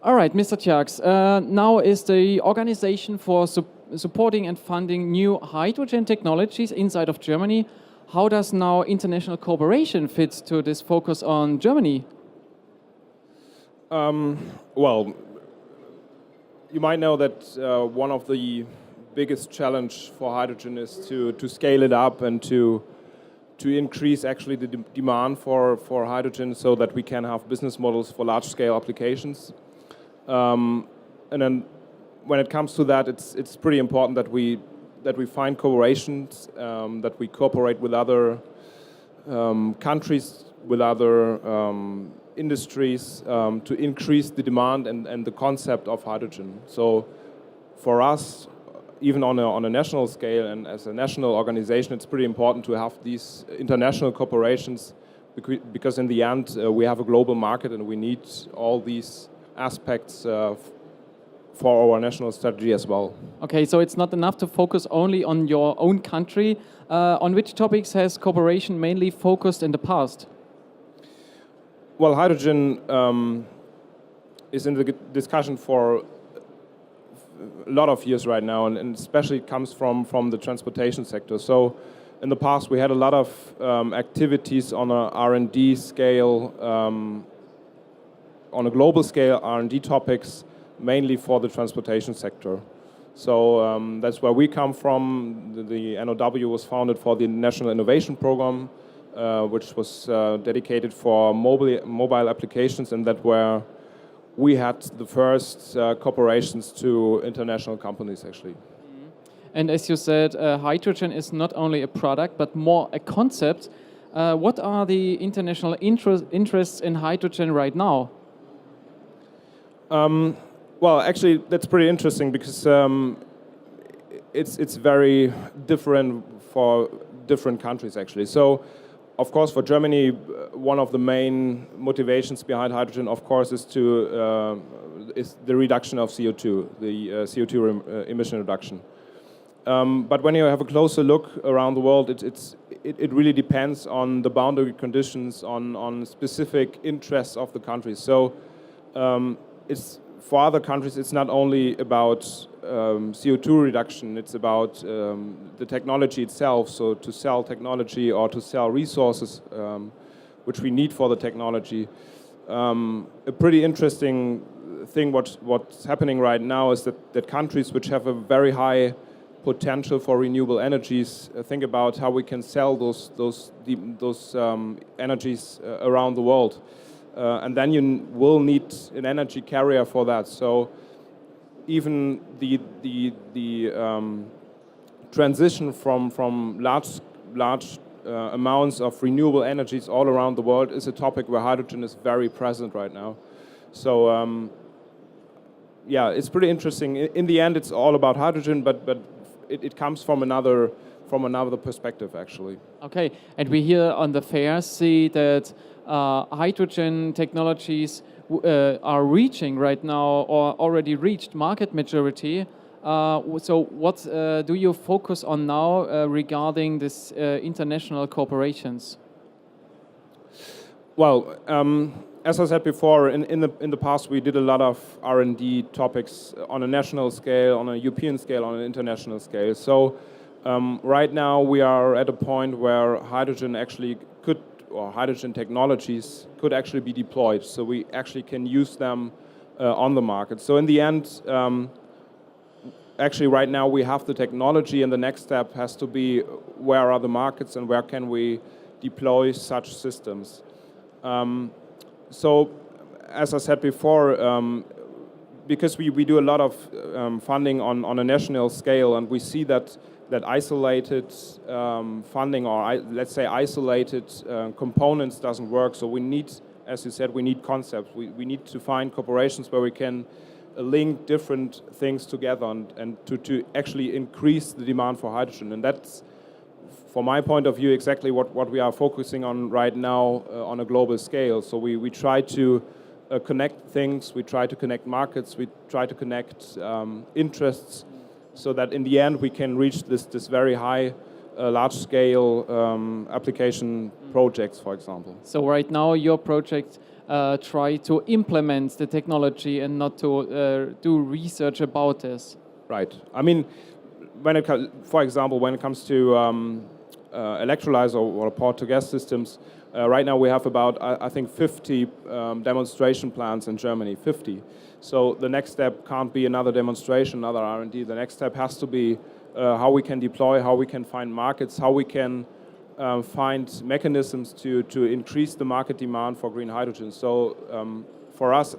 All right, Mr. Tjarks, now is the organization for supporting and funding new hydrogen technologies inside of Germany. How does now international cooperation fit to this focus on Germany? Well, you might know that one of the biggest challenge for hydrogen is to scale it up and to increase actually the demand for hydrogen so that we can have business models for large scale applications. And then when it comes to that, it's pretty important that we find collaborations, that we cooperate with other countries, with other industries to increase the demand and the concept of hydrogen. So for us, even on a national scale and as a national organization, it's pretty important to have these international cooperations because in the end we have a global market and we need all these aspects for our national strategy as well. Okay, so it's not enough to focus only on your own country. On which topics has cooperation mainly focused in the past? Well, hydrogen is in the discussion for a lot of years right now, and especially comes from the transportation sector. So in the past we had a lot of activities on a R&D scale, on a global scale, R&D topics, mainly for the transportation sector. So that's where we come from. The NOW was founded for the National Innovation Program, which was dedicated for mobile applications, and that where we had the first cooperations to international companies, actually. And as you said, hydrogen is not only a product, but more a concept. What are the international interests in hydrogen right now? Well, actually, that's pretty interesting because it's very different for different countries, actually. So, of course, for Germany, one of the main motivations behind hydrogen, of course, is the reduction of CO2, the CO2 emission reduction. But when you have a closer look around the world, it really depends on the boundary conditions, on specific interests of the countries. So, it's for other countries, it's not only about CO2 reduction, it's about the technology itself, so to sell technology or to sell resources which we need for the technology. A pretty interesting thing what's happening right now is that countries which have a very high potential for renewable energies think about how we can sell those energies around the world. And then you will need an energy carrier for that. So even the transition from large amounts of renewable energies all around the world is a topic where hydrogen is very present right now. So yeah, it's pretty interesting. In the end, it's all about hydrogen, but it comes from another perspective, actually. Okay, and we here on the fair see that hydrogen technologies are reaching right now or already reached market maturity. So what do you focus on now regarding this international cooperations? Well, as I said before, in the past we did a lot of R&D topics on a national scale, on a European scale, on an international scale. So right now we are at a point where hydrogen actually or hydrogen technologies could actually be deployed. So we actually can use them on the market. So in the end, actually right now we have the technology, and the next step has to be where are the markets and where can we deploy such systems. So as I said before, because we do a lot of funding on a national scale, and we see that isolated funding or let's say isolated components doesn't work. So we need, as you said, we need concepts. We need to find corporations where we can link different things together and to actually increase the demand for hydrogen. And that's, from my point of view, exactly what we are focusing on right now on a global scale. So we try to connect things, we try to connect markets, we try to connect interests, so that in the end we can reach this very high, large-scale application projects, for example. So right now your projects try to implement the technology and not to do research about this? Right. I mean, for example, when it comes to electrolyzer or port-to-gas systems, right now we have about, I think, 50 demonstration plants in Germany, 50. So the next step can't be another demonstration, another R&D. The next step has to be how we can deploy, how we can find markets, how we can find mechanisms to increase the market demand for green hydrogen. So for us,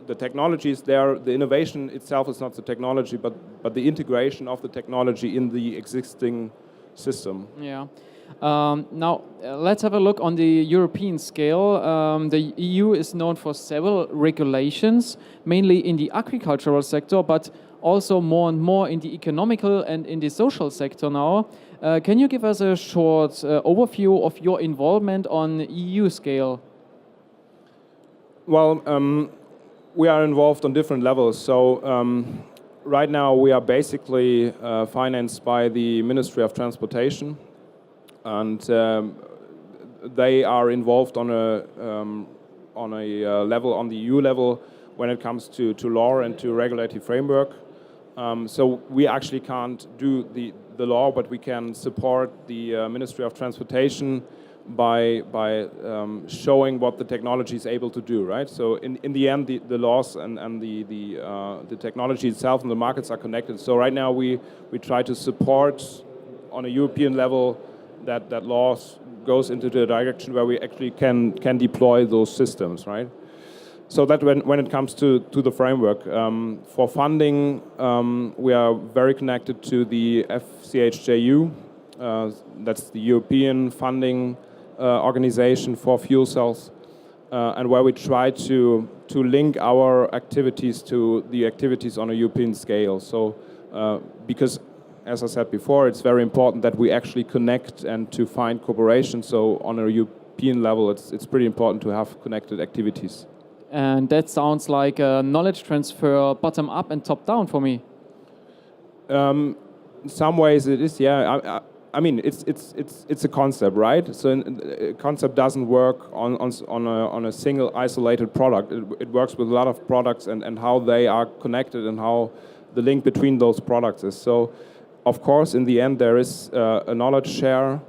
the technology is there. The innovation itself is not the technology, but the integration of the technology in the existing system. Yeah. Now, let's have a look on the European scale. The EU is known for several regulations, mainly in the agricultural sector, but also more and more in the economical and in the social sector now. Can you give us a short overview of your involvement on EU scale? Well, we are involved on different levels. So right now we are basically financed by the Ministry of Transportation, and they are involved on a level, on the EU level, when it comes to law and to regulatory framework. So we actually can't do the law, but we can support the Ministry of Transportation by showing what the technology is able to do, right? So in the end, the laws and the technology itself and the markets are connected. So right now we try to support on a European level that laws goes into the direction where we actually can deploy those systems, right? So that when it comes to the framework, for funding, we are very connected to the FCHJU, that's the European funding organization for fuel cells, and where we try to link our activities to the activities on a European scale. So because, as I said before, it's very important that we actually connect and to find cooperation. So on a European level, it's pretty important to have connected activities. And that sounds like a knowledge transfer bottom up and top down for me. In some ways it is, yeah. I mean, it's a concept, right? So a concept doesn't work on a single isolated product. It works with a lot of products and how they are connected and how the link between those products is. So, of course, in the end, there is a knowledge share,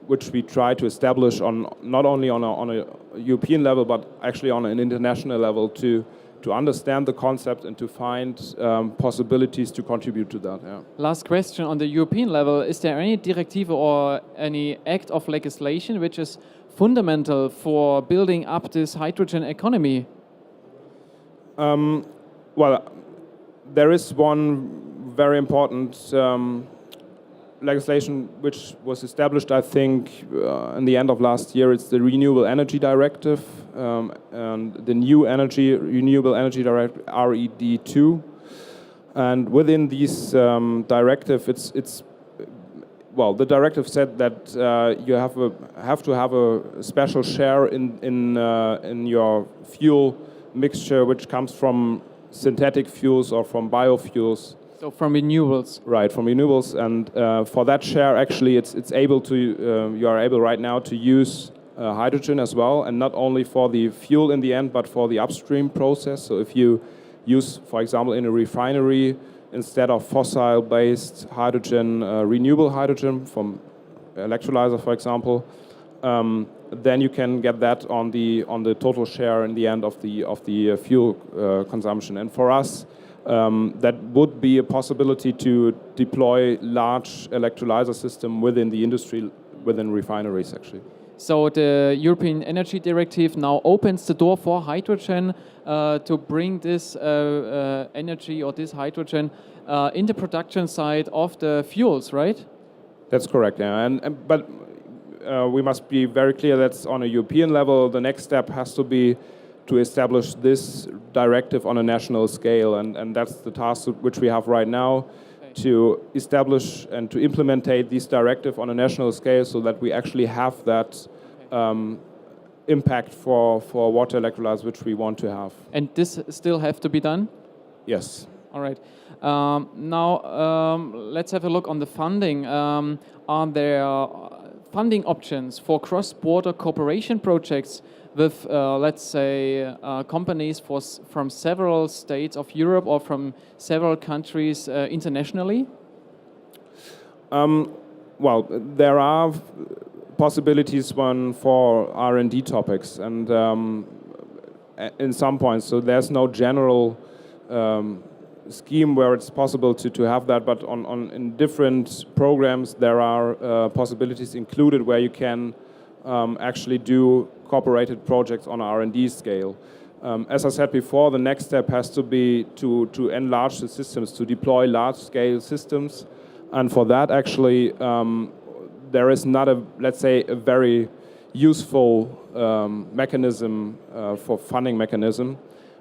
which we try to establish on not only on a European level, but actually on an international level to understand the concept and to find possibilities to contribute to that. Yeah. Last question on the European level, is there any directive or any act of legislation which is fundamental for building up this hydrogen economy? Well, there is one very important legislation which was established, I think, in the end of last year. It's the Renewable Energy Directive and the new Renewable Energy Directive, RED2. And within this directive, the directive said that you have to have a special share in your fuel mixture, which comes from synthetic fuels or from biofuels. So from renewables. Right, from renewables, and for that share, actually, it's able to you are able right now to use hydrogen as well, and not only for the fuel in the end, but for the upstream process. So if you use, for example, in a refinery, instead of fossil-based hydrogen, renewable hydrogen from electrolyzer, for example, then you can get that on the total share in the end of the fuel consumption. And for us, that would be a possibility to deploy large electrolyzer system within the industry, within refineries, actually. So the European Energy Directive now opens the door for hydrogen to bring this energy or this hydrogen in the production side of the fuels, right? That's correct, yeah. But we must be very clear that's on a European level. The next step has to be to establish this directive on a national scale, and that's the task which we have right now, to establish and to implementate this directive on a national scale so that we actually have that impact for water electrolyzers which we want to have. And this still have to be done? Yes. All right. Now let's have a look on the funding. Are there funding options for cross-border cooperation projects with, let's say, companies from several states of Europe or from several countries internationally? Well, there are possibilities for R&D topics, and in some points, so there's no general scheme where it's possible to have that, but in different programs there are possibilities included where you can actually do cooperated projects on R&D scale. As I said before, the next step has to be to enlarge the systems, to deploy large-scale systems, and for that actually there is not let's say, a very useful mechanism for funding mechanism.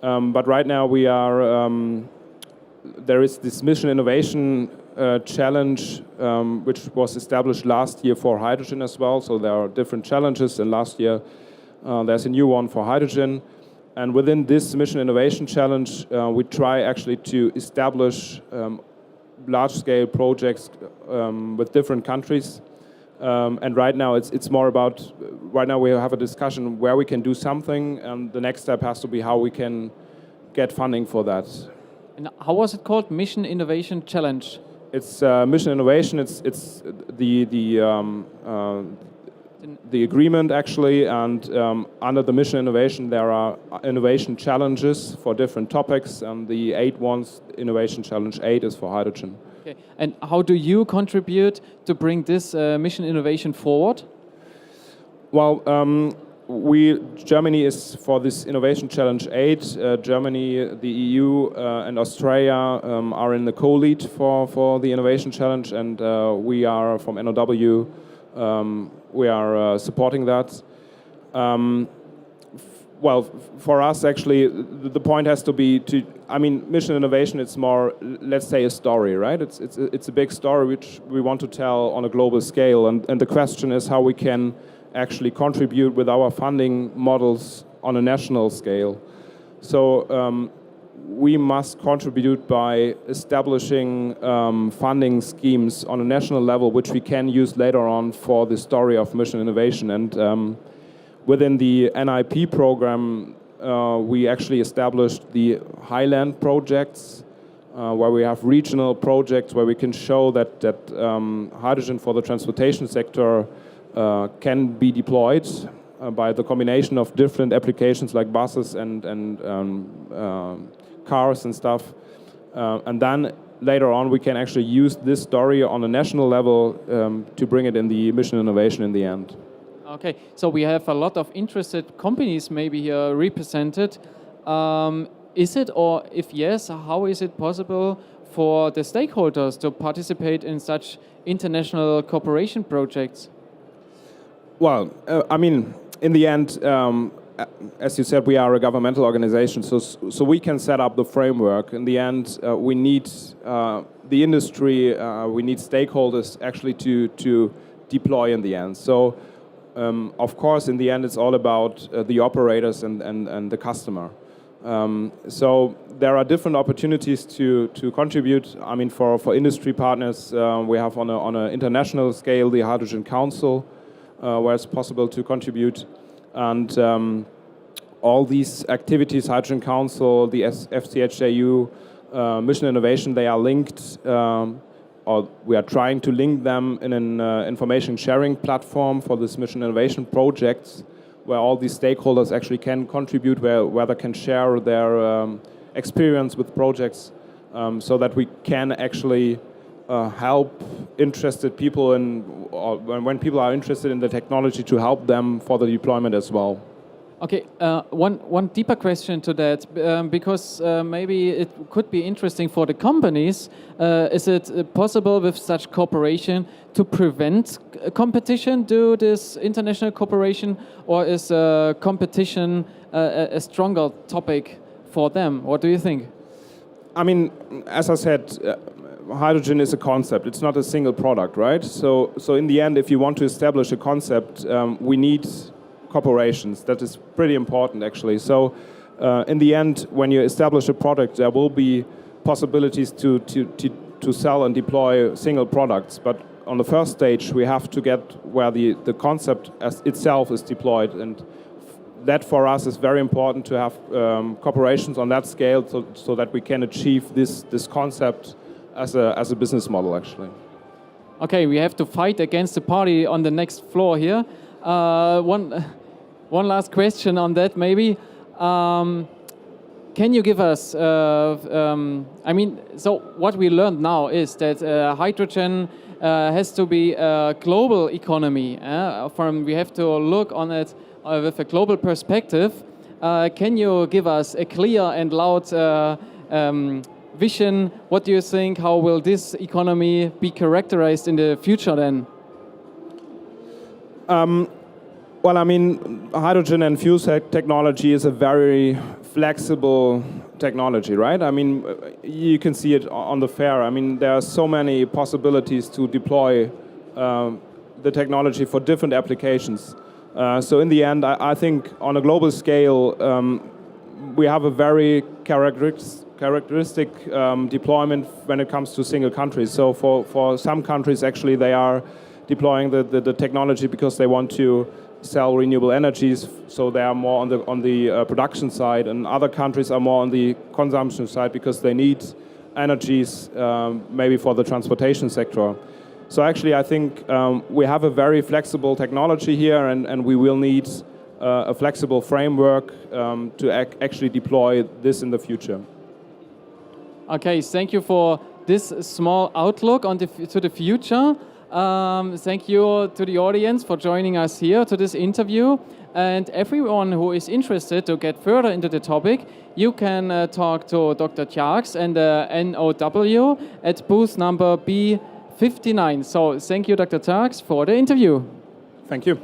But right now we are, there is this Mission Innovation Challenge which was established last year for hydrogen as well. So there are different challenges, and last year there's a new one for hydrogen. And within this Mission Innovation Challenge, we try actually to establish large-scale projects with different countries. And right now it's more about, right now we have a discussion where we can do something, and the next step has to be how we can get funding for that. And how was it called? Mission Innovation Challenge? It's Mission Innovation, it's the agreement actually, and under the Mission Innovation there are innovation challenges for different topics, and the 8 ones, Innovation Challenge 8 is for hydrogen. Okay. And how do you contribute to bring this mission innovation forward? Well, Germany is for this Innovation Challenge 8. Germany, the EU, and Australia are in the co-lead for the Innovation Challenge, and we are from NOW. We are supporting that. Well, for us, actually, the point has to be I mean, mission innovation, it's more, let's say, a story, right? It's a big story which we want to tell on a global scale, and the question is how we can actually contribute with our funding models on a national scale. So we must contribute by establishing funding schemes on a national level, which we can use later on for the story of mission innovation. And within the NIP program, we actually established the Highland projects, where we have regional projects where we can show that hydrogen for the transportation sector can be deployed by the combination of different applications like buses and cars and stuff. And then later on we can actually use this story on a national level to bring it in the mission innovation in the end. Okay, so we have a lot of interested companies maybe here represented. Is it, or if yes, how is it possible for the stakeholders to participate in such international cooperation projects? Well, I mean, in the end, as you said, we are a governmental organization, so we can set up the framework. In the end, we need the industry, we need stakeholders actually to deploy in the end. So, of course, in the end, it's all about the operators and the customer. So there are different opportunities to contribute. I mean, for industry partners, we have on an international scale the Hydrogen Council, where it's possible to contribute. And all these activities, Hydrogen Council, the FCHJU, Mission Innovation, they are linked, or we are trying to link them in an information sharing platform for this Mission Innovation projects, where all these stakeholders actually can contribute, where they can share their experience with projects, so that we can actually help interested people or when people are interested in the technology, to help them for the deployment as well. Okay, one deeper question to that, because maybe it could be interesting for the companies. Is it possible with such cooperation to prevent competition due to this international cooperation, or is competition a stronger topic for them? What do you think? I mean, as I said, hydrogen is a concept. It's not a single product, right? So in the end, if you want to establish a concept, we need corporations. That is pretty important, actually. So in the end, when you establish a product, there will be possibilities to sell and deploy single products. But on the first stage, we have to get where the concept as itself is deployed, and that for us is very important to have corporations on that scale, so that we can achieve this concept as a business model, actually. Okay, we have to fight against the party on the next floor here. One last question on that, maybe. Can you give us, so what we learned now is that hydrogen has to be a global economy. We have to look on it with a global perspective. Can you give us a clear and loud vision? What do you think? How will this economy be characterized in the future then? Well, I mean, hydrogen and fuel cell technology is a very flexible technology, right? I mean, you can see it on the fair. I mean, there are so many possibilities to deploy the technology for different applications. So in the end, I think on a global scale, we have a very characteristic deployment when it comes to single countries. So for some countries, actually, they are deploying the technology because they want to sell renewable energies, so they are more on the production side, and other countries are more on the consumption side because they need energies maybe for the transportation sector. So actually I think we have a very flexible technology here, and we will need a flexible framework to actually deploy this in the future. Okay, thank you for this small outlook on to the future. Thank you to the audience for joining us here to this interview, and everyone who is interested to get further into the topic, you can talk to Dr. Tjarks and NOW at booth number B59. So thank you, Dr. Tjarks, for the interview. Thank you.